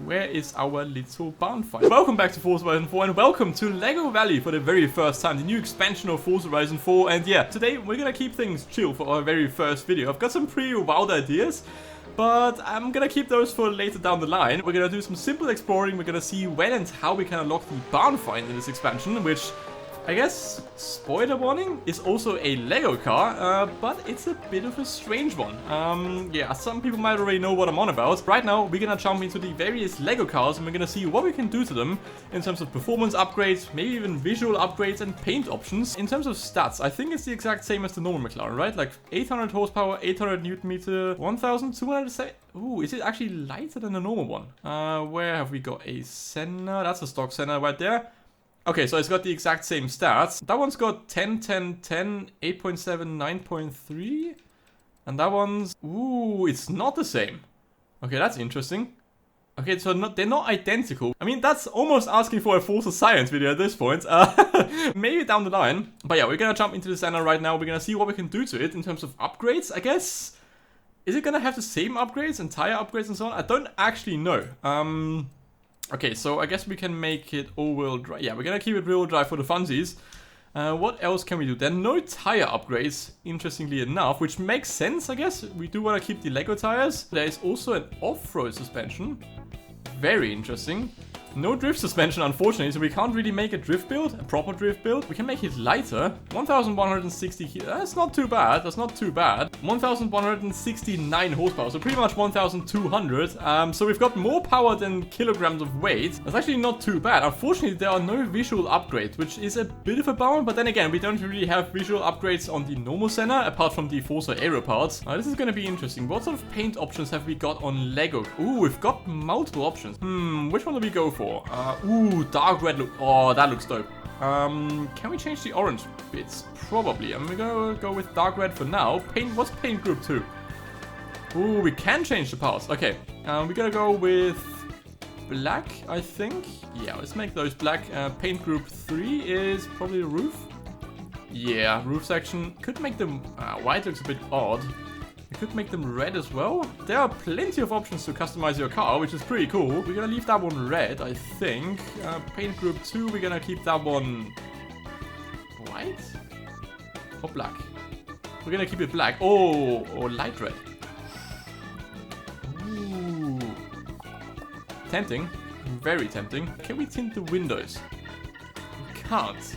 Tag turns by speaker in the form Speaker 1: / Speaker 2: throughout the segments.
Speaker 1: Where is our little barn fight? Welcome back to Forza Horizon 4 and welcome to Lego Valley for the very first time, the new expansion of Forza Horizon 4. And yeah, today we're gonna keep things chill for our very first video. I've got some pretty wild ideas, but I'm gonna keep those for later down the line. We're gonna do some simple exploring. We're gonna see when and how we can unlock the barn find in this expansion, which I guess, spoiler warning, is also a Lego car, but it's a bit of a strange one. Yeah, some people might already know what I'm on about. Right now, we're gonna jump into the various Lego cars and we're gonna see what we can do to them in terms of performance upgrades, maybe even visual upgrades and paint options. In terms of stats, I think it's the exact same as the normal McLaren, right? Like 800 horsepower, 800 Newton meter, 1200. Ooh, is it actually lighter than the normal one? Where have we got a Senna? That's a stock Senna right there. Okay, so it's got the exact same stats. That one's got 10, 10, 10, 8.7, 9.3. And that one's... Ooh, it's not the same. Okay, that's interesting. Okay, so they're not identical. I mean, that's almost asking for a Forza Science video at this point. Maybe down the line. But yeah, we're gonna jump into the Senna right now. We're gonna see what we can do to it in terms of upgrades, I guess. Is it gonna have the same upgrades and tire upgrades and so on? I don't actually know. Okay, so I guess we can make it all-wheel drive. Yeah, we're gonna keep it rear-wheel drive for the funsies. What else can we do? There are no tire upgrades, interestingly enough, which makes sense, I guess. We do want to keep the Lego tires. There is also an off-road suspension. Very interesting. No drift suspension, unfortunately, so we can't really make a drift build, a proper drift build. We can make it lighter. 1160 here. That's not too bad. That's not too bad. 1169 horsepower, so pretty much 1200. So we've got more power than kilograms of weight. That's actually not too bad. Unfortunately, there are no visual upgrades, which is a bit of a bummer. But then again, we don't really have visual upgrades on the normal Senna, apart from the Forza Aero parts. This is going to be interesting. What sort of paint options have we got on Lego? Ooh, we've got multiple options. Which one do we go for? Ooh, dark red look. Oh, that looks dope. Can we change the orange bits? Probably. I'm gonna go with dark red for now. Paint, what's paint group 2? Ooh, we can change the parts. Okay, we're gonna go with black, I think. Yeah, let's make those black. Paint group 3 is probably the roof. Yeah, roof section. Could make them, white looks a bit odd. We could make them red as well. There are plenty of options to customize your car, which is pretty cool. We're gonna leave that one red, I think. Paint group 2, we're gonna keep that one white or black. We're gonna keep it black. Oh, or light red. Ooh. Tempting. Very tempting. Can we tint the windows? We can't.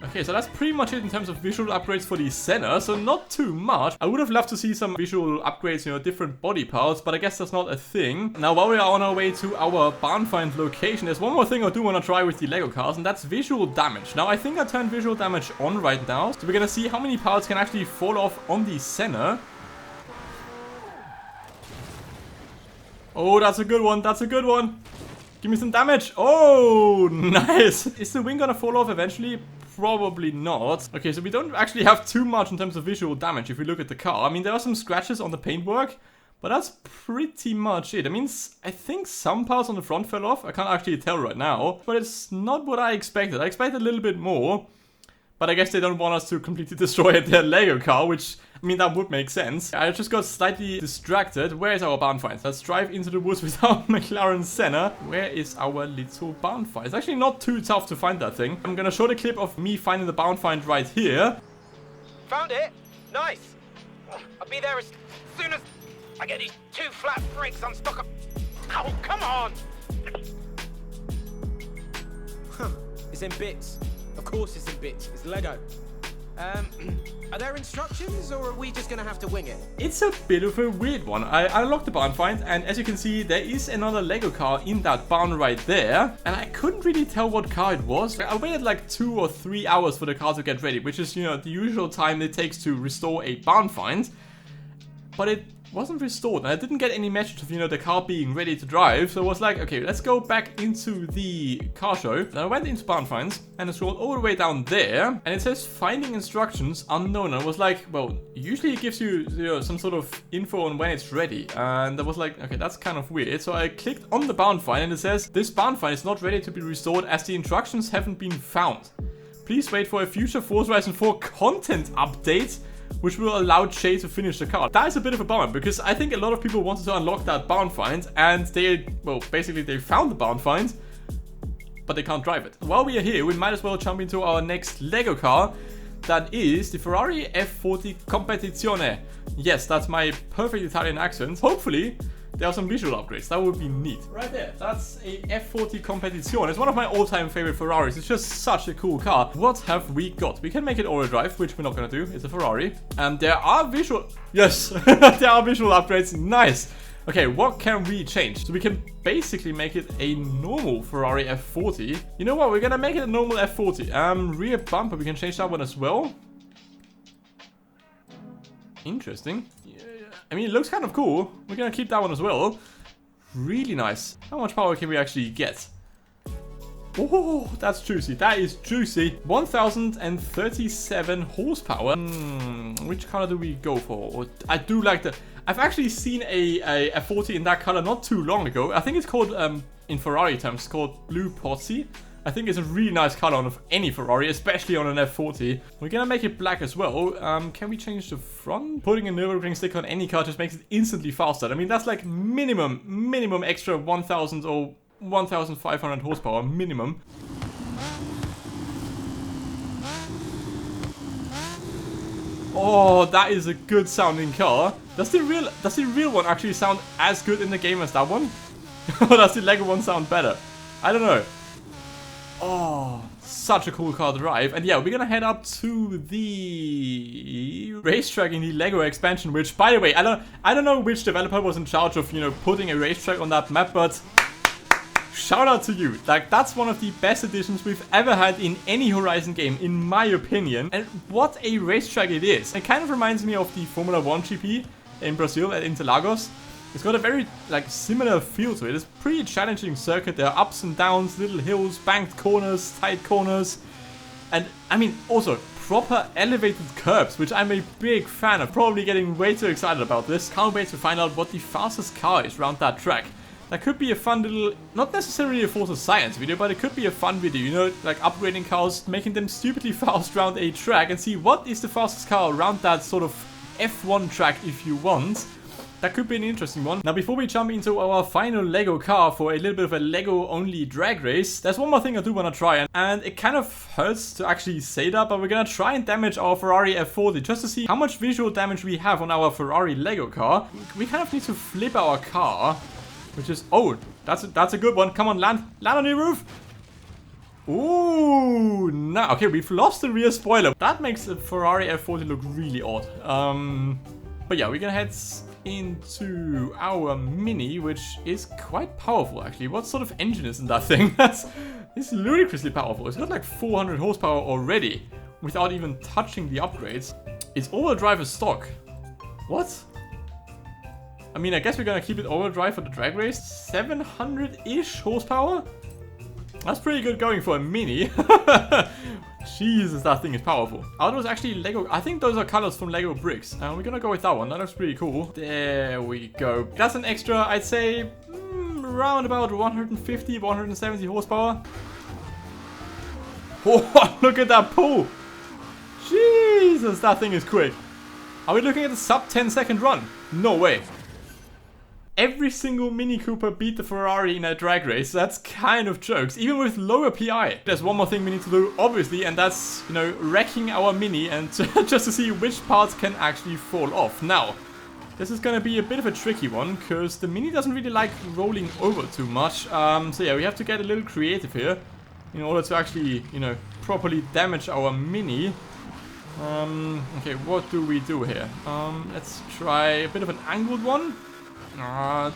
Speaker 1: Okay, so that's pretty much it in terms of visual upgrades for the Senna, so not too much. I would have loved to see some visual upgrades, you know, different body parts, but I guess that's not a thing. Now, while we are on our way to our barn find location, there's one more thing I do want to try with the Lego cars, and that's visual damage. Now, I think I turned visual damage on right now, so we're gonna see how many parts can actually fall off on the Senna. Oh, that's a good one, that's a good one. Give me some damage. Oh, nice. Is the wing gonna fall off eventually? Probably not. Okay, so we don't actually have too much in terms of visual damage if we look at the car. I mean, there are some scratches on the paintwork, but that's pretty much it. I mean, I think some parts on the front fell off. I can't actually tell right now, but it's not what I expected. I expected a little bit more, but I guess they don't want us to completely destroy their Lego car, which, I mean, that would make sense. I just got slightly distracted. Where is our barn find? Let's drive into the woods with our McLaren Senna. Where is our little barn find? It's actually not too tough to find that thing. I'm gonna show the clip of me finding the barn find right here.
Speaker 2: Found it? Nice. I'll be there as soon as I get these 2 flat brakes unstuck up. Oh, come on! Huh. It's in bits. Of course it's in bits. It's Lego. Are there instructions, or are we just gonna have to wing it?
Speaker 1: It's a bit of a weird one. I unlocked the barn find, and as you can see, there is another Lego car in that barn right there. And I couldn't really tell what car it was. I waited like 2 or 3 hours for the car to get ready, which is, you know, the usual time it takes to restore a barn find. But it wasn't restored, and I didn't get any message of, you know, the car being ready to drive. So I was like, okay, let's go back into the car show. And I went into barn finds and I scrolled all the way down there, and it says finding instructions unknown. And I was like, well, usually it gives you, you know, some sort of info on when it's ready. And I was like, okay, that's kind of weird. So I clicked on the barn find and it says this barn find is not ready to be restored as the instructions haven't been found. Please wait for a future Forza Horizon 4 content update which will allow Che to finish the car. That is a bit of a bummer, because I think a lot of people wanted to unlock that barn find, and they, well, basically they found the barn find, but they can't drive it. While we are here, we might as well jump into our next Lego car. That is the Ferrari F40 Competizione. Yes, that's my perfect Italian accent. Hopefully, there are some visual upgrades. That would be neat. Right there, that's a F40 Competizione. It's one of my all-time favorite Ferraris. It's just such a cool car. What have we got? We can make it all-wheel drive, which we're not gonna do. It's a Ferrari. And there are visual... Yes, there are visual upgrades. Nice. Okay, what can we change? So we can basically make it a normal Ferrari F40. You know what? We're gonna make it a normal F40. Rear bumper, we can change that one as well. Interesting. I mean, it looks kind of cool. We're gonna keep that one as well. Really nice. How much power can we actually get? Oh, that's juicy. That is juicy. 1037 horsepower. Which color do we go for? I do like the... I've actually seen a F40 in that color not too long ago. I think it's called, in Ferrari terms, it's called Blue Pozzi. I think it's a really nice color on any Ferrari, especially on an F40. We're gonna make it black as well. Can we change the front? Putting a Nürburgring sticker on any car just makes it instantly faster. I mean, that's like minimum extra 1000 or 1500 horsepower, minimum. Oh, that is a good sounding car. Does the real one actually sound as good in the game as that one? Or does the Lego one sound better? I don't know. Oh, such a cool car to drive. And yeah, we're gonna head up to the racetrack in the Lego expansion, which, by the way, I don't know which developer was in charge of, you know, putting a racetrack on that map, but shout out to you. Like, that's one of the best additions we've ever had in any Horizon game, in my opinion. And what a racetrack it is. It kind of reminds me of the Formula 1 GP in Brazil at Interlagos. It's got a very, like, similar feel to it. It's a pretty challenging circuit. There are ups and downs, little hills, banked corners, tight corners. And, I mean, also, proper elevated curbs, which I'm a big fan of. Probably getting way too excited about this. Can't wait to find out what the fastest car is around that track. That could be a fun little, not necessarily a Forza Science video, but it could be a fun video, you know, like upgrading cars, making them stupidly fast around a track, and see what is the fastest car around that sort of F1 track if you want. That could be an interesting one. Now, before we jump into our final Lego car for a little bit of a Lego-only drag race, there's one more thing I do want to try, and it kind of hurts to actually say that, but we're gonna try and damage our Ferrari F40 just to see how much visual damage we have on our Ferrari Lego car. We kind of need to flip our car, which is... Oh, that's a good one. Come on, land on the roof. Ooh, no. Okay, we've lost the rear spoiler. That makes the Ferrari F40 look really odd. But yeah, we're gonna head into our Mini, which is quite powerful, actually. What sort of engine is in that thing? It's ludicrously powerful. It's got like 400 horsepower already, without even touching the upgrades. It's all-wheel drive as stock. What? I mean, I guess we're gonna keep it all-wheel drive for the drag race. 700-ish horsepower? That's pretty good going for a Mini. Jesus, that thing is powerful. Are those actually Lego? I think those are colors from Lego bricks. We're gonna go with that one. That looks pretty cool. There we go. That's an extra, I'd say, around about 150, 170 horsepower. Oh, look at that pull. Jesus, that thing is quick. Are we looking at a sub 10-second run? No way. Every single Mini Cooper beat the Ferrari in a drag race. That's kind of jokes, even with lower PI. There's one more thing we need to do, obviously, and that's, you know, wrecking our Mini and just to see which parts can actually fall off. Now, this is gonna be a bit of a tricky one, because the Mini doesn't really like rolling over too much. So yeah, we have to get a little creative here in order to actually, you know, properly damage our Mini. Okay, what do we do here? Let's try a bit of an angled one. It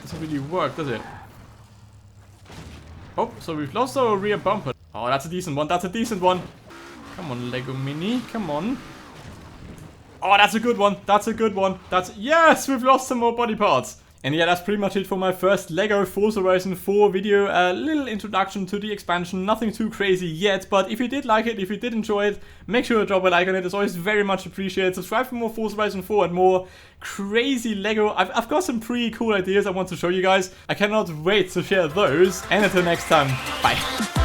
Speaker 1: doesn't really work, does it? Oh, so we've lost our rear bumper. Oh, that's a decent one. That's a decent one. Come on, Lego Mini. Come on. Oh, that's a good one. That's a good one. Yes, we've lost some more body parts. And yeah, that's pretty much it for my first Lego Forza Horizon 4 video. A little introduction to the expansion, nothing too crazy yet, but if you did like it, if you did enjoy it, make sure to drop a like on it. It's always very much appreciated. Subscribe for more Forza Horizon 4 and more crazy Lego. I've got some pretty cool ideas I want to show you guys. I cannot wait to share those. And until next time, bye.